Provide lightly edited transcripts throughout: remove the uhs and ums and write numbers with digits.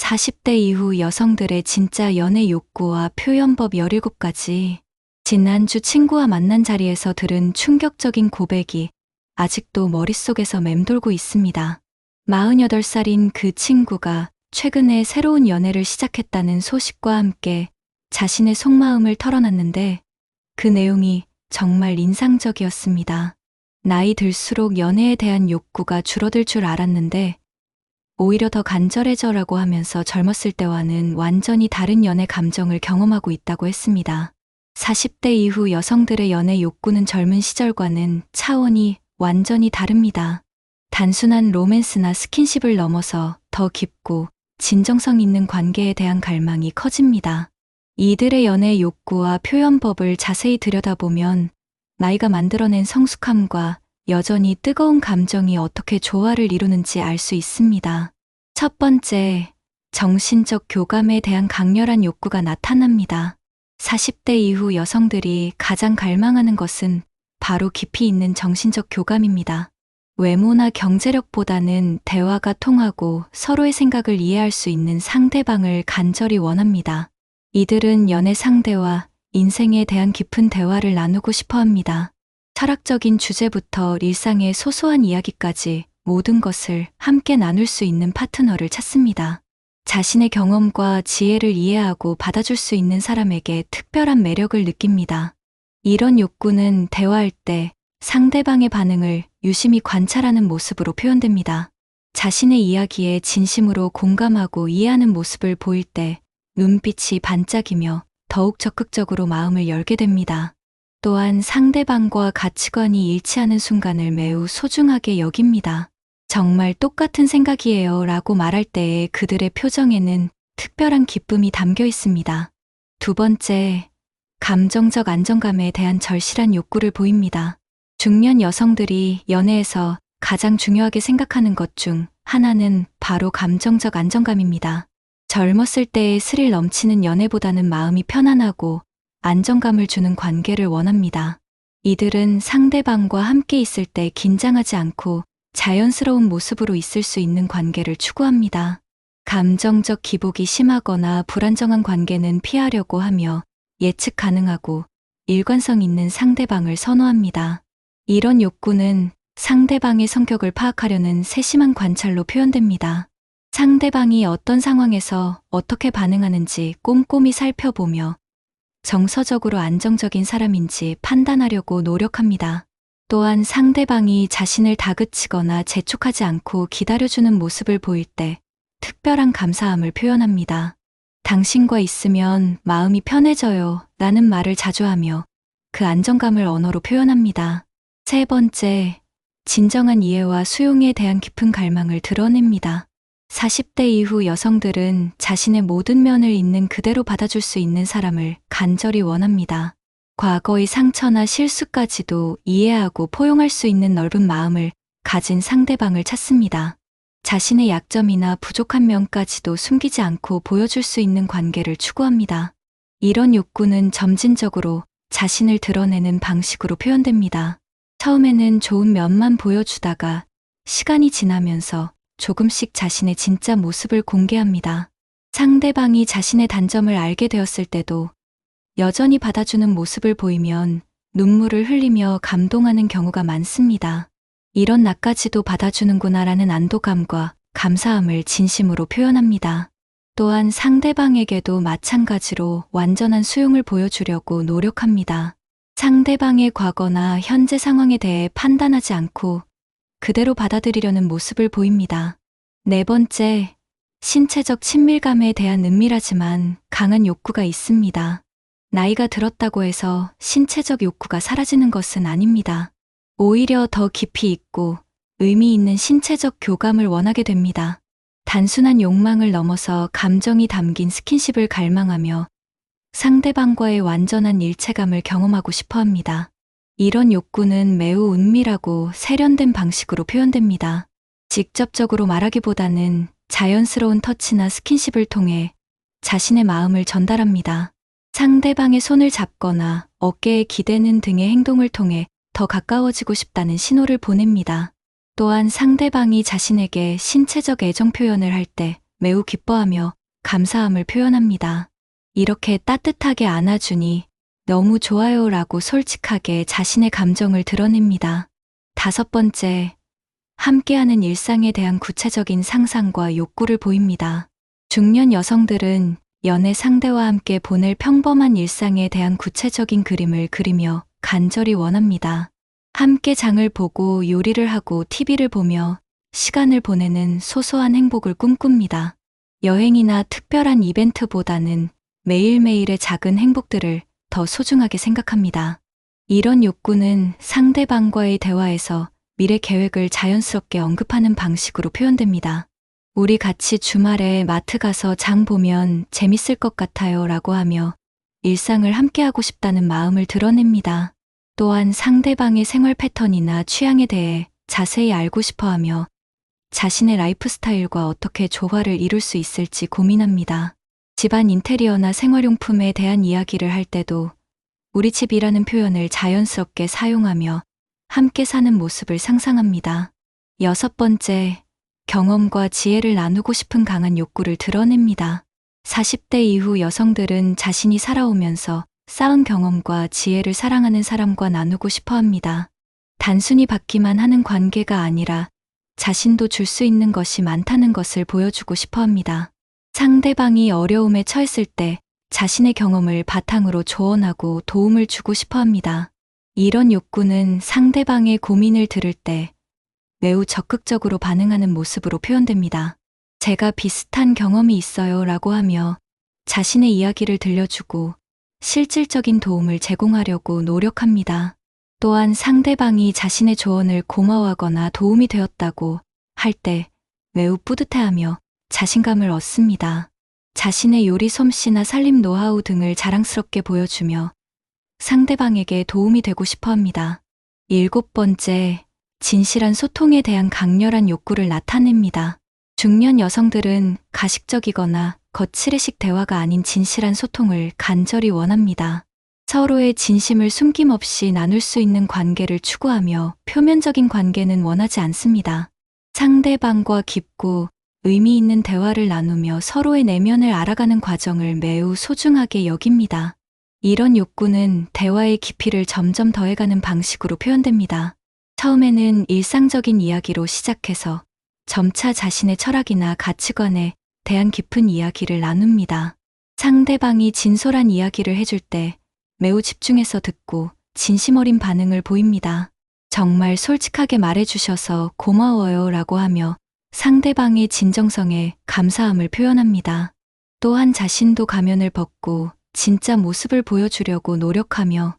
40대 이후 여성들의 진짜 연애 욕구와 표현법 17가지. 지난주 친구와 만난 자리에서 들은 충격적인 고백이 아직도 머릿속에서 맴돌고 있습니다. 48살인 그 친구가 최근에 새로운 연애를 시작했다는 소식과 함께 자신의 속마음을 털어놨는데 그 내용이 정말 인상적이었습니다. 나이 들수록 연애에 대한 욕구가 줄어들 줄 알았는데 오히려 더 간절해져라고 하면서 젊었을 때와는 완전히 다른 연애 감정을 경험하고 있다고 했습니다. 40대 이후 여성들의 연애 욕구는 젊은 시절과는 차원이 완전히 다릅니다. 단순한 로맨스나 스킨십을 넘어서 더 깊고 진정성 있는 관계에 대한 갈망이 커집니다. 이들의 연애 욕구와 표현법을 자세히 들여다보면 나이가 만들어낸 성숙함과 여전히 뜨거운 감정이 어떻게 조화를 이루는지 알 수 있습니다. 첫 번째, 정신적 교감에 대한 강렬한 욕구가 나타납니다. 40대 이후 여성들이 가장 갈망하는 것은 바로 깊이 있는 정신적 교감입니다. 외모나 경제력보다는 대화가 통하고 서로의 생각을 이해할 수 있는 상대방을 간절히 원합니다. 이들은 연애 상대와 인생에 대한 깊은 대화를 나누고 싶어 합니다. 철학적인 주제부터 일상의 소소한 이야기까지 모든 것을 함께 나눌 수 있는 파트너를 찾습니다. 자신의 경험과 지혜를 이해하고 받아줄 수 있는 사람에게 특별한 매력을 느낍니다. 이런 욕구는 대화할 때 상대방의 반응을 유심히 관찰하는 모습으로 표현됩니다. 자신의 이야기에 진심으로 공감하고 이해하는 모습을 보일 때 눈빛이 반짝이며 더욱 적극적으로 마음을 열게 됩니다. 또한 상대방과 가치관이 일치하는 순간을 매우 소중하게 여깁니다. 정말 똑같은 생각이에요 라고 말할 때의 그들의 표정에는 특별한 기쁨이 담겨 있습니다. 두 번째, 감정적 안정감에 대한 절실한 욕구를 보입니다. 중년 여성들이 연애에서 가장 중요하게 생각하는 것 중 하나는 바로 감정적 안정감입니다. 젊었을 때의 스릴 넘치는 연애보다는 마음이 편안하고 안정감을 주는 관계를 원합니다. 이들은 상대방과 함께 있을 때 긴장하지 않고 자연스러운 모습으로 있을 수 있는 관계를 추구합니다. 감정적 기복이 심하거나 불안정한 관계는 피하려고 하며 예측 가능하고 일관성 있는 상대방을 선호합니다. 이런 욕구는 상대방의 성격을 파악하려는 세심한 관찰로 표현됩니다. 상대방이 어떤 상황에서 어떻게 반응하는지 꼼꼼히 살펴보며 정서적으로 안정적인 사람인지 판단하려고 노력합니다. 또한 상대방이 자신을 다그치거나 재촉하지 않고 기다려주는 모습을 보일 때 특별한 감사함을 표현합니다. 당신과 있으면 마음이 편해져요 라는 말을 자주 하며 그 안정감을 언어로 표현합니다. 세 번째, 진정한 이해와 수용에 대한 깊은 갈망을 드러냅니다. 40대 이후 여성들은 자신의 모든 면을 있는 그대로 받아줄 수 있는 사람을 간절히 원합니다. 과거의 상처나 실수까지도 이해하고 포용할 수 있는 넓은 마음을 가진 상대방을 찾습니다. 자신의 약점이나 부족한 면까지도 숨기지 않고 보여줄 수 있는 관계를 추구합니다. 이런 욕구는 점진적으로 자신을 드러내는 방식으로 표현됩니다. 처음에는 좋은 면만 보여주다가 시간이 지나면서 조금씩 자신의 진짜 모습을 공개합니다. 상대방이 자신의 단점을 알게 되었을 때도 여전히 받아주는 모습을 보이면 눈물을 흘리며 감동하는 경우가 많습니다. 이런 나까지도 받아주는구나라는 안도감과 감사함을 진심으로 표현합니다. 또한 상대방에게도 마찬가지로 완전한 수용을 보여주려고 노력합니다. 상대방의 과거나 현재 상황에 대해 판단하지 않고 그대로 받아들이려는 모습을 보입니다. 네 번째, 신체적 친밀감에 대한 은밀하지만 강한 욕구가 있습니다. 나이가 들었다고 해서 신체적 욕구가 사라지는 것은 아닙니다. 오히려 더 깊이 있고 의미 있는 신체적 교감을 원하게 됩니다. 단순한 욕망을 넘어서 감정이 담긴 스킨십을 갈망하며 상대방과의 완전한 일체감을 경험하고 싶어 합니다. 이런 욕구는 매우 은밀하고 세련된 방식으로 표현됩니다. 직접적으로 말하기보다는 자연스러운 터치나 스킨십을 통해 자신의 마음을 전달합니다. 상대방의 손을 잡거나 어깨에 기대는 등의 행동을 통해 더 가까워지고 싶다는 신호를 보냅니다. 또한 상대방이 자신에게 신체적 애정 표현을 할 때 매우 기뻐하며 감사함을 표현합니다. 이렇게 따뜻하게 안아주니 너무 좋아요 라고 솔직하게 자신의 감정을 드러냅니다. 5번째, 함께하는 일상에 대한 구체적인 상상과 욕구를 보입니다. 중년 여성들은 연애 상대와 함께 보낼 평범한 일상에 대한 구체적인 그림을 그리며 간절히 원합니다. 함께 장을 보고 요리를 하고 TV를 보며 시간을 보내는 소소한 행복을 꿈꿉니다. 여행이나 특별한 이벤트보다는 매일매일의 작은 행복들을 더 소중하게 생각합니다. 이런 욕구는 상대방과의 대화에서 미래 계획을 자연스럽게 언급하는 방식으로 표현됩니다. 우리 같이 주말에 마트 가서 장 보면 재밌을 것 같아요 라고 하며 일상을 함께하고 싶다는 마음을 드러냅니다. 또한 상대방의 생활 패턴이나 취향에 대해 자세히 알고 싶어 하며 자신의 라이프 스타일과 어떻게 조화를 이룰 수 있을지 고민합니다. 집안 인테리어나 생활용품에 대한 이야기를 할 때도 우리 집이라는 표현을 자연스럽게 사용하며 함께 사는 모습을 상상합니다. 6번째, 경험과 지혜를 나누고 싶은 강한 욕구를 드러냅니다. 40대 이후 여성들은 자신이 살아오면서 쌓은 경험과 지혜를 사랑하는 사람과 나누고 싶어 합니다. 단순히 받기만 하는 관계가 아니라 자신도 줄 수 있는 것이 많다는 것을 보여주고 싶어 합니다. 상대방이 어려움에 처했을 때 자신의 경험을 바탕으로 조언하고 도움을 주고 싶어 합니다. 이런 욕구는 상대방의 고민을 들을 때 매우 적극적으로 반응하는 모습으로 표현됩니다. 제가 비슷한 경험이 있어요 라고 하며 자신의 이야기를 들려주고 실질적인 도움을 제공하려고 노력합니다. 또한 상대방이 자신의 조언을 고마워하거나 도움이 되었다고 할 때 매우 뿌듯해하며 자신감을 얻습니다. 자신의 요리 솜씨나 살림 노하우 등을 자랑스럽게 보여주며 상대방에게 도움이 되고 싶어 합니다. 7번째, 진실한 소통에 대한 강렬한 욕구를 나타냅니다. 중년 여성들은 가식적이거나 거칠의식 대화가 아닌 진실한 소통을 간절히 원합니다. 서로의 진심을 숨김없이 나눌 수 있는 관계를 추구하며 표면적인 관계는 원하지 않습니다. 상대방과 깊고 의미 있는 대화를 나누며 서로의 내면을 알아가는 과정을 매우 소중하게 여깁니다. 이런 욕구는 대화의 깊이를 점점 더해가는 방식으로 표현됩니다. 처음에는 일상적인 이야기로 시작해서 점차 자신의 철학이나 가치관에 대한 깊은 이야기를 나눕니다. 상대방이 진솔한 이야기를 해줄 때 매우 집중해서 듣고 진심 어린 반응을 보입니다. 정말 솔직하게 말해주셔서 고마워요 라고 하며 상대방의 진정성에 감사함을 표현합니다. 또한 자신도 가면을 벗고 진짜 모습을 보여주려고 노력하며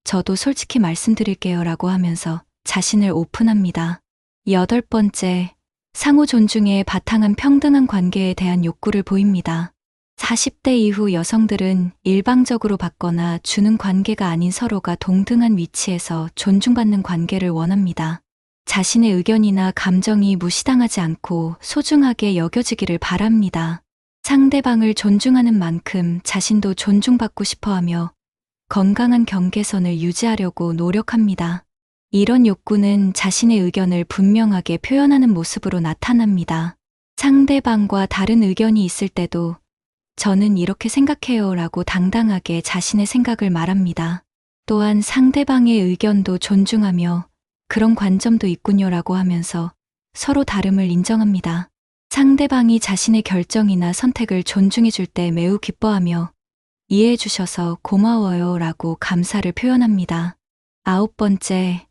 저도 솔직히 말씀드릴게요 라고 하면서 자신을 오픈합니다. 8번째, 상호 존중에 바탕한 평등한 관계에 대한 욕구를 보입니다. 40대 이후 여성들은 일방적으로 받거나 주는 관계가 아닌 서로가 동등한 위치에서 존중받는 관계를 원합니다. 자신의 의견이나 감정이 무시당하지 않고 소중하게 여겨지기를 바랍니다. 상대방을 존중하는 만큼 자신도 존중받고 싶어하며 건강한 경계선을 유지하려고 노력합니다. 이런 욕구는 자신의 의견을 분명하게 표현하는 모습으로 나타납니다. 상대방과 다른 의견이 있을 때도 저는 이렇게 생각해요 라고 당당하게 자신의 생각을 말합니다. 또한 상대방의 의견도 존중하며 그런 관점도 있군요 라고 하면서 서로 다름을 인정합니다. 상대방이 자신의 결정이나 선택을 존중해 줄 때 매우 기뻐하며 이해해 주셔서 고마워요 라고 감사를 표현합니다. 9번째,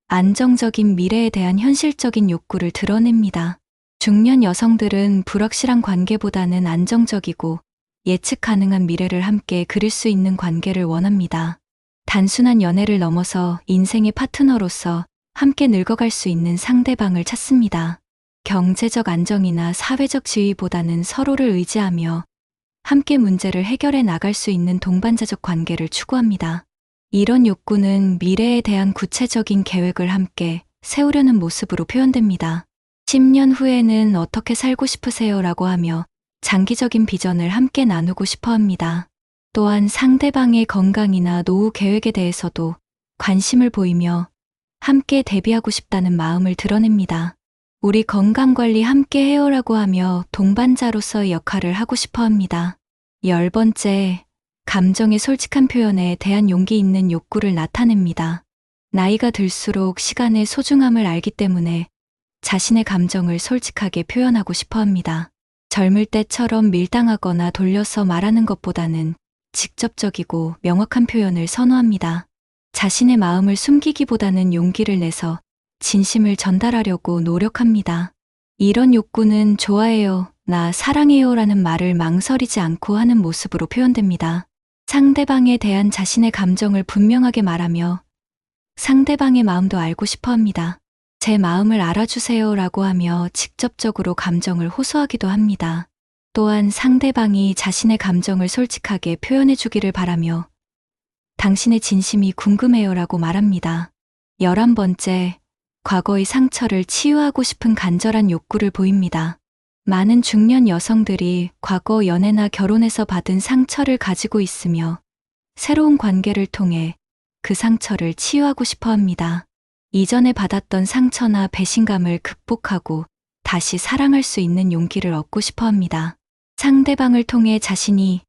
안정적인 미래에 대한 현실적인 욕구를 드러냅니다. 중년 여성들은 불확실한 관계보다는 안정적이고 예측 가능한 미래를 함께 그릴 수 있는 관계를 원합니다. 단순한 연애를 넘어서 인생의 파트너로서 함께 늙어갈 수 있는 상대방을 찾습니다. 경제적 안정이나 사회적 지위보다는 서로를 의지하며 함께 문제를 해결해 나갈 수 있는 동반자적 관계를 추구합니다. 이런 욕구는 미래에 대한 구체적인 계획을 함께 세우려는 모습으로 표현됩니다. 10년 후에는 어떻게 살고 싶으세요? 라고 하며 장기적인 비전을 함께 나누고 싶어 합니다. 또한 상대방의 건강이나 노후 계획에 대해서도 관심을 보이며 함께 대비하고 싶다는 마음을 드러냅니다. 우리 건강관리 함께 해요라고 하며 동반자로서의 역할을 하고 싶어 합니다. 10번째, 감정의 솔직한 표현에 대한 용기 있는 욕구를 나타냅니다. 나이가 들수록 시간의 소중함을 알기 때문에 자신의 감정을 솔직하게 표현하고 싶어 합니다. 젊을 때처럼 밀당하거나 돌려서 말하는 것보다는 직접적이고 명확한 표현을 선호합니다. 자신의 마음을 숨기기보다는 용기를 내서 진심을 전달하려고 노력합니다. 이런 욕구는 좋아해요, 나 사랑해요 라는 말을 망설이지 않고 하는 모습으로 표현됩니다. 상대방에 대한 자신의 감정을 분명하게 말하며 상대방의 마음도 알고 싶어 합니다. 제 마음을 알아주세요 라고 하며 직접적으로 감정을 호소하기도 합니다. 또한 상대방이 자신의 감정을 솔직하게 표현해 주기를 바라며 당신의 진심이 궁금해요 라고 말합니다. 11번째, 과거의 상처를 치유하고 싶은 간절한 욕구를 보입니다. 많은 중년 여성들이 과거 연애나 결혼에서 받은 상처를 가지고 있으며 새로운 관계를 통해 그 상처를 치유하고 싶어 합니다. 이전에 받았던 상처나 배신감을 극복하고 다시 사랑할 수 있는 용기를 얻고 싶어 합니다. 상대방을 통해 자신이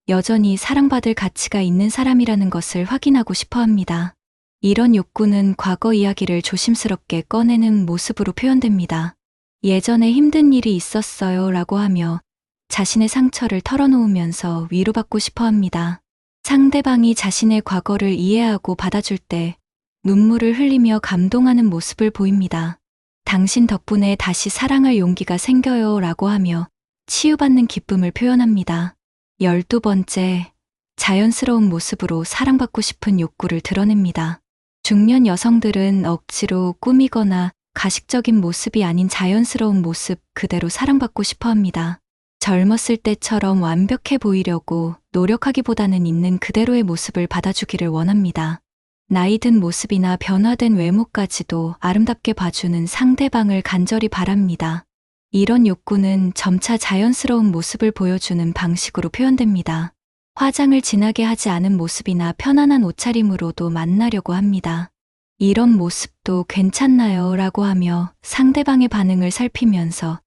여전히 사랑받을 가치가 있는 사람이라는 것을 확인하고 싶어 합니다. 이런 욕구는 과거 이야기를 조심스럽게 꺼내는 모습으로 표현됩니다. 예전에 힘든 일이 있었어요 라고 하며 자신의 상처를 털어놓으면서 위로받고 싶어 합니다. 상대방이 자신의 과거를 이해하고 받아줄 때 눈물을 흘리며 감동하는 모습을 보입니다. 당신 덕분에 다시 사랑할 용기가 생겨요 라고 하며 치유받는 기쁨을 표현합니다. 12번째, 자연스러운 모습으로 사랑받고 싶은 욕구를 드러냅니다. 중년 여성들은 억지로 꾸미거나 가식적인 모습이 아닌 자연스러운 모습 그대로 사랑받고 싶어 합니다. 젊었을 때처럼 완벽해 보이려고 노력하기보다는 있는 그대로의 모습을 받아주기를 원합니다. 나이 든 모습이나 변화된 외모까지도 아름답게 봐주는 상대방을 간절히 바랍니다. 이런 욕구는 점차 자연스러운 모습을 보여주는 방식으로 표현됩니다. 화장을 진하게 하지 않은 모습이나 편안한 옷차림으로도 만나려고 합니다. 이런 모습도 괜찮나요? 라고 하며 상대방의 반응을 살피면서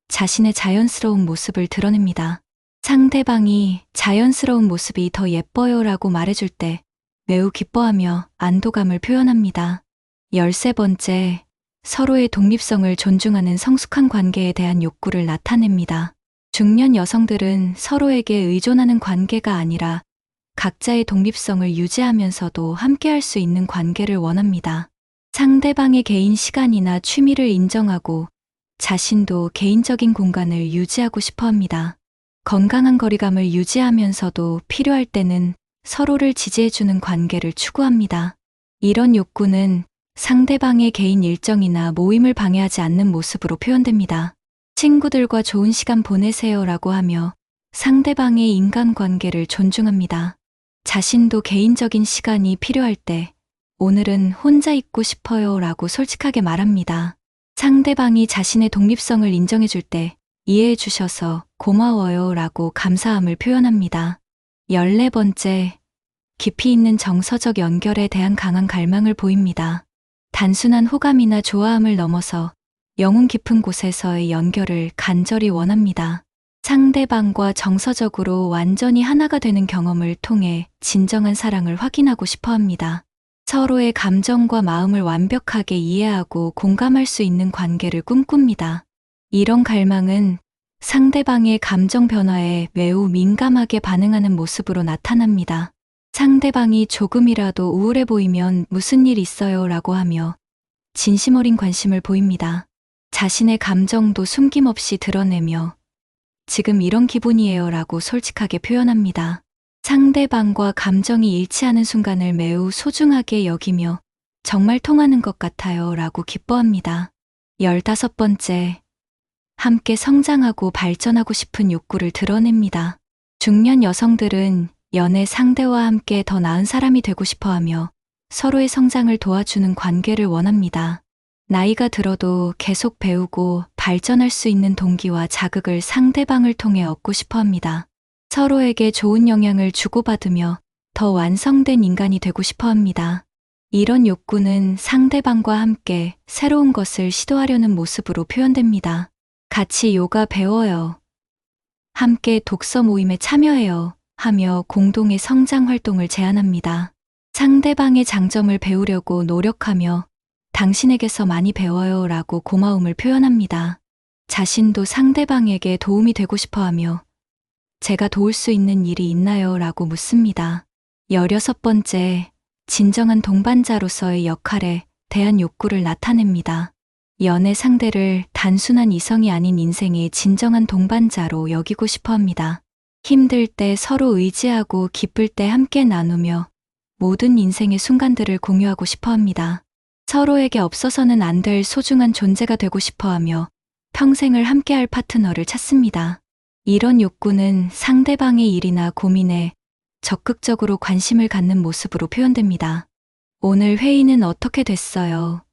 자신의 자연스러운 모습을 드러냅니다. 상대방이 자연스러운 모습이 더 예뻐요 라고 말해줄 때 매우 기뻐하며 안도감을 표현합니다. 13번째, 서로의 독립성을 존중하는 성숙한 관계에 대한 욕구를 나타냅니다. 중년 여성들은 서로에게 의존하는 관계가 아니라 각자의 독립성을 유지하면서도 함께할 수 있는 관계를 원합니다. 상대방의 개인 시간이나 취미를 인정하고 자신도 개인적인 공간을 유지하고 싶어 합니다. 건강한 거리감을 유지하면서도 필요할 때는 서로를 지지해주는 관계를 추구합니다. 이런 욕구는 상대방의 개인 일정이나 모임을 방해하지 않는 모습으로 표현됩니다. 친구들과 좋은 시간 보내세요 라고 하며 상대방의 인간관계를 존중합니다. 자신도 개인적인 시간이 필요할 때 오늘은 혼자 있고 싶어요 라고 솔직하게 말합니다. 상대방이 자신의 독립성을 인정해줄 때 이해해 주셔서 고마워요 라고 감사함을 표현합니다. 14번째, 깊이 있는 정서적 연결에 대한 강한 갈망을 보입니다. 단순한 호감이나 좋아함을 넘어서 영혼 깊은 곳에서의 연결을 간절히 원합니다. 상대방과 정서적으로 완전히 하나가 되는 경험을 통해 진정한 사랑을 확인하고 싶어 합니다. 서로의 감정과 마음을 완벽하게 이해하고 공감할 수 있는 관계를 꿈꿉니다. 이런 갈망은 상대방의 감정 변화에 매우 민감하게 반응하는 모습으로 나타납니다. 상대방이 조금이라도 우울해 보이면 무슨 일 있어요 라고 하며 진심 어린 관심을 보입니다. 자신의 감정도 숨김없이 드러내며 지금 이런 기분이에요 라고 솔직하게 표현합니다. 상대방과 감정이 일치하는 순간을 매우 소중하게 여기며 정말 통하는 것 같아요 라고 기뻐합니다. 15번째, 함께 성장하고 발전하고 싶은 욕구를 드러냅니다. 중년 여성들은 연애 상대와 함께 더 나은 사람이 되고 싶어 하며 서로의 성장을 도와주는 관계를 원합니다. 나이가 들어도 계속 배우고 발전할 수 있는 동기와 자극을 상대방을 통해 얻고 싶어 합니다. 서로에게 좋은 영향을 주고받으며 더 완성된 인간이 되고 싶어 합니다. 이런 욕구는 상대방과 함께 새로운 것을 시도하려는 모습으로 표현됩니다. 같이 요가 배워요. 함께 독서 모임에 참여해요. 하며 공동의 성장 활동을 제안합니다. 상대방의 장점을 배우려고 노력하며 당신에게서 많이 배워요 라고 고마움을 표현합니다. 자신도 상대방에게 도움이 되고 싶어 하며 제가 도울 수 있는 일이 있나요? 라고 묻습니다. 16번째, 진정한 동반자로서의 역할에 대한 욕구를 나타냅니다. 연애 상대를 단순한 이성이 아닌 인생의 진정한 동반자로 여기고 싶어 합니다. 힘들 때 서로 의지하고 기쁠 때 함께 나누며 모든 인생의 순간들을 공유하고 싶어 합니다. 서로에게 없어서는 안 될 소중한 존재가 되고 싶어 하며 평생을 함께할 파트너를 찾습니다. 이런 욕구는 상대방의 일이나 고민에 적극적으로 관심을 갖는 모습으로 표현됩니다. 오늘 회의는 어떻게 됐어요?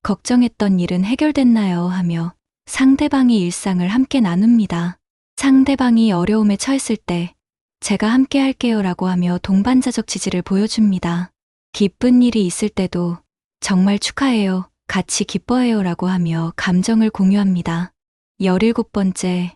걱정했던 일은 해결됐나요? 하며 상대방의 일상을 함께 나눕니다. 상대방이 어려움에 처했을 때 제가 함께 할게요 라고 하며 동반자적 지지를 보여줍니다. 기쁜 일이 있을 때도 정말 축하해요, 같이 기뻐해요 라고 하며 감정을 공유합니다. 17번째,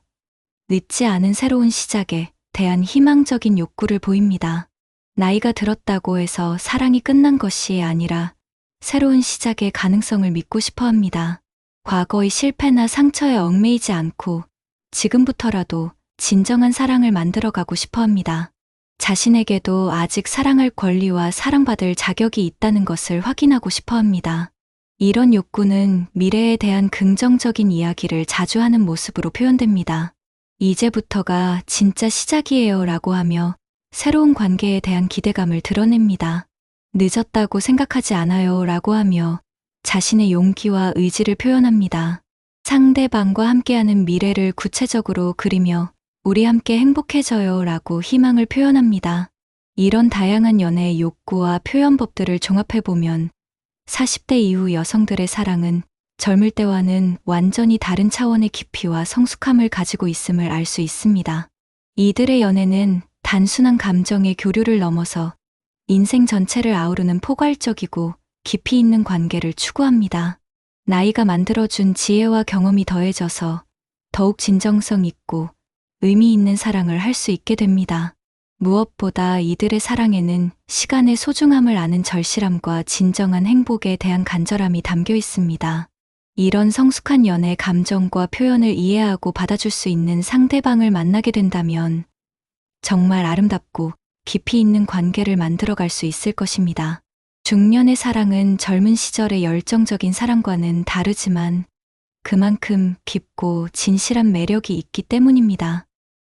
늦지 않은 새로운 시작에 대한 희망적인 욕구를 보입니다. 나이가 들었다고 해서 사랑이 끝난 것이 아니라 새로운 시작의 가능성을 믿고 싶어 합니다. 과거의 실패나 상처에 얽매이지 않고 지금부터라도 진정한 사랑을 만들어가고 싶어 합니다. 자신에게도 아직 사랑할 권리와 사랑받을 자격이 있다는 것을 확인하고 싶어 합니다. 이런 욕구는 미래에 대한 긍정적인 이야기를 자주 하는 모습으로 표현됩니다. 이제부터가 진짜 시작이에요 라고 하며 새로운 관계에 대한 기대감을 드러냅니다. 늦었다고 생각하지 않아요 라고 하며 자신의 용기와 의지를 표현합니다. 상대방과 함께하는 미래를 구체적으로 그리며 우리 함께 행복해져요 라고 희망을 표현합니다. 이런 다양한 연애의 욕구와 표현법들을 종합해보면 40대 이후 여성들의 사랑은 젊을 때와는 완전히 다른 차원의 깊이와 성숙함을 가지고 있음을 알 수 있습니다. 이들의 연애는 단순한 감정의 교류를 넘어서 인생 전체를 아우르는 포괄적이고 깊이 있는 관계를 추구합니다. 나이가 만들어준 지혜와 경험이 더해져서 더욱 진정성 있고 의미 있는 사랑을 할 수 있게 됩니다. 무엇보다 이들의 사랑에는 시간의 소중함을 아는 절실함과 진정한 행복에 대한 간절함이 담겨 있습니다. 이런 성숙한 연애 감정과 표현을 이해하고 받아줄 수 있는 상대방을 만나게 된다면 정말 아름답고 깊이 있는 관계를 만들어갈 수 있을 것입니다. 중년의 사랑은 젊은 시절의 열정적인 사랑과는 다르지만 그만큼 깊고 진실한 매력이 있기 때문입니다.